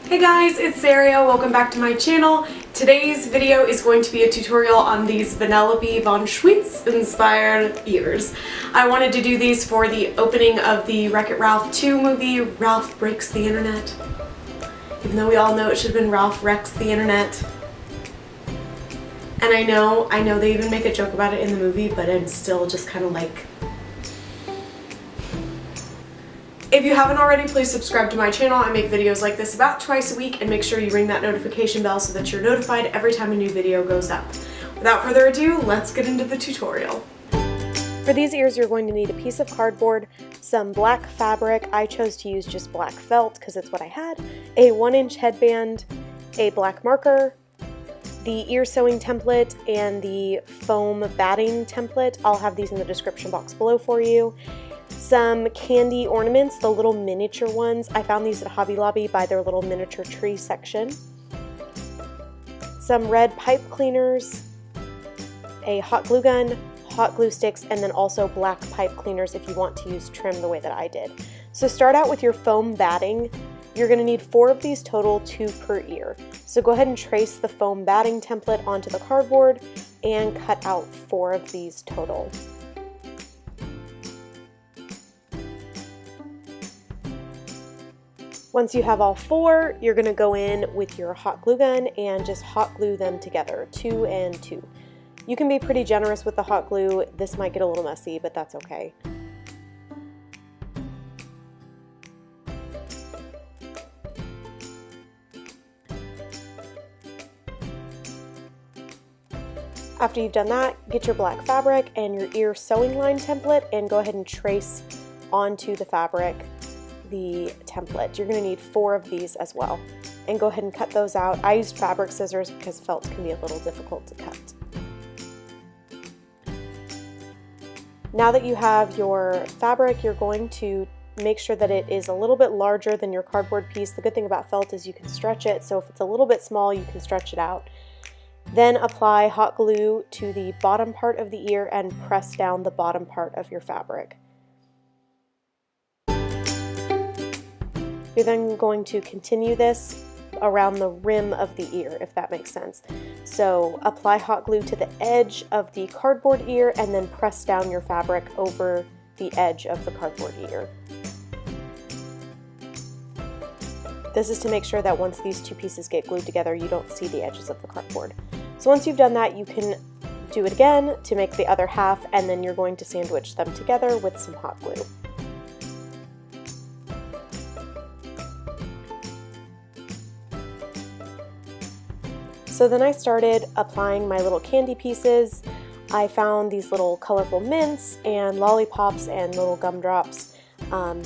Hey guys, it's Saria. Welcome back to my channel. Today's video is going to be a tutorial on these Vanellope von Schweetz inspired ears. I wanted to do these for the opening of the Wreck-It Ralph 2 movie, Ralph Breaks the Internet. Even though we all know it should have been Ralph Wrecks the Internet. And I know they even make a joke about it in the movie, but I'm still just kind of like... If you haven't already, please subscribe to my channel. I make videos like this about twice a week, and make sure you ring that notification bell so that you're notified every time a new video goes up. Without further ado, let's get into the tutorial. For these ears, you're going to need a piece of cardboard, some black fabric. I chose to use just black felt because it's what I had, a 1-inch headband, a black marker, the ear sewing template, and the foam batting template. I'll have these in the description box below for you. Some candy ornaments, the little miniature ones. I found these at Hobby Lobby by their little miniature tree section. Some red pipe cleaners, a hot glue gun, hot glue sticks, and then also black pipe cleaners if you want to use trim the way that I did. So start out with your foam batting. You're going to need 4 of these total, 2 per ear. So go ahead and trace the foam batting template onto the cardboard and cut out 4 of these total. Once you have all 4, you're going to go in with your hot glue gun and just hot glue them together, 2 and 2. You can be pretty generous with the hot glue. This might get a little messy, but that's okay. After you've done that, get your black fabric and your ear sewing line template and go ahead and trace onto the fabric the template. You're going to need 4 of these as well, and go ahead and cut those out. I used fabric scissors because felt can be a little difficult to cut. Now that you have your fabric, you're going to make sure that it is a little bit larger than your cardboard piece. The good thing about felt is you can stretch it, so if it's a little bit small, you can stretch it out. Then apply hot glue to the bottom part of the ear and press down the bottom part of your fabric. You're then going to continue this around the rim of the ear, if that makes sense. So apply hot glue to the edge of the cardboard ear and then press down your fabric over the edge of the cardboard ear. This is to make sure that once these 2 pieces get glued together, you don't see the edges of the cardboard. So once you've done that, you can do it again to make the other half, and then you're going to sandwich them together with some hot glue. So then I started applying my little candy pieces. I found these little colorful mints and lollipops and little gumdrops. I'm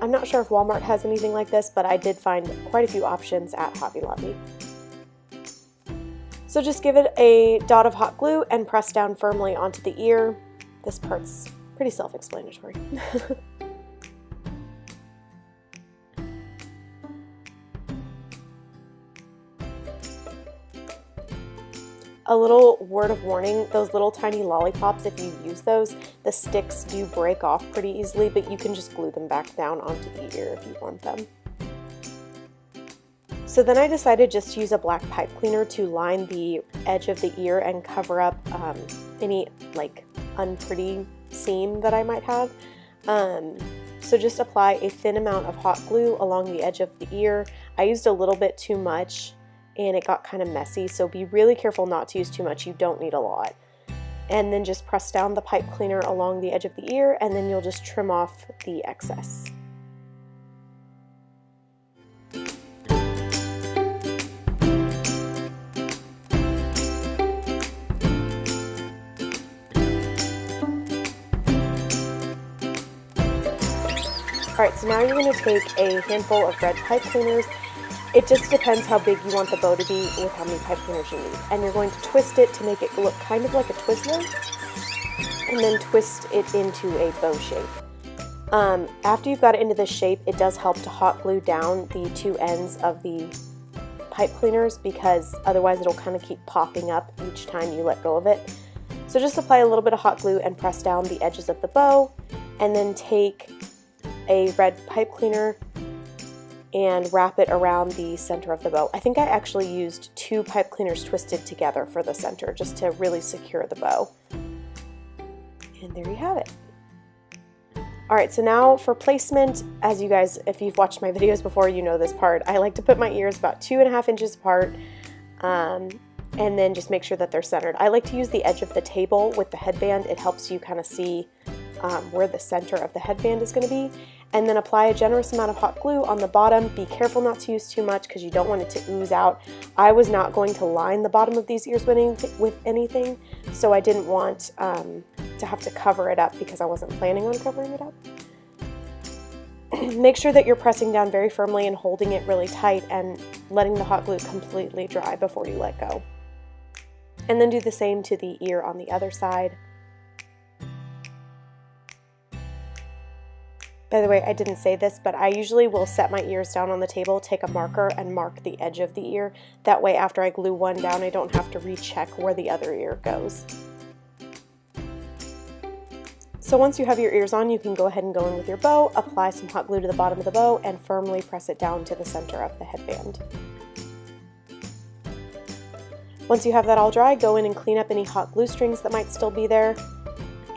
not sure if Walmart has anything like this, but I did find quite a few options at Hobby Lobby. So just give it a dot of hot glue and press down firmly onto the ear. This part's pretty self-explanatory. A little word of warning, those little tiny lollipops, if you use those, the sticks do break off pretty easily, but you can just glue them back down onto the ear if you want them. So then I decided just to use a black pipe cleaner to line the edge of the ear and cover up any like unpretty seam that I might have. So just apply a thin amount of hot glue along the edge of the ear. I used a little bit too much and it got kind of messy, so be really careful not to use too much. You don't need a lot. And then just press down the pipe cleaner along the edge of the ear, and then you'll just trim off the excess. Alright, so now you're going to take a handful of red pipe cleaners. It just depends how big you want the bow to be with how many pipe cleaners you need. And you're going to twist it to make it look kind of like a Twizzler, and then twist it into a bow shape. After you've got it into this shape, it does help to hot glue down the 2 ends of the pipe cleaners, because otherwise it'll kind of keep popping up each time you let go of it. So just apply a little bit of hot glue and press down the edges of the bow, and then take a red pipe cleaner and wrap it around the center of the bow. I think I actually used 2 pipe cleaners twisted together for the center just to really secure the bow. And there you have it. Alright, so now for placement, as you guys, if you've watched my videos before, you know this part. I like to put my ears about 2.5 inches apart, and then just make sure that they're centered. I like to use the edge of the table with the headband. It helps you kind of see where the center of the headband is going to be. And then apply a generous amount of hot glue on the bottom. Be careful not to use too much because you don't want it to ooze out. I was not going to line the bottom of these ears with anything, so I didn't want to have to cover it up because I wasn't planning on covering it up. Make sure that you're pressing down very firmly and holding it really tight and letting the hot glue completely dry before you let go. And then do the same to the ear on the other side. By the way, I didn't say this, but I usually will set my ears down on the table, take a marker, and mark the edge of the ear. That way, after I glue one down, I don't have to recheck where the other ear goes. So once you have your ears on, you can go ahead and go in with your bow, apply some hot glue to the bottom of the bow, and firmly press it down to the center of the headband. Once you have that all dry, go in and clean up any hot glue strings that might still be there.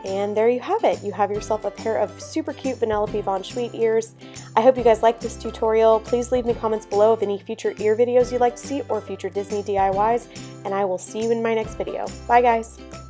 And there you have it. You have yourself a pair of super cute Vanellope Von Schweet ears. I hope you guys liked this tutorial. Please leave me comments below of any future ear videos you'd like to see or future Disney DIYs, and I will see you in my next video. Bye guys!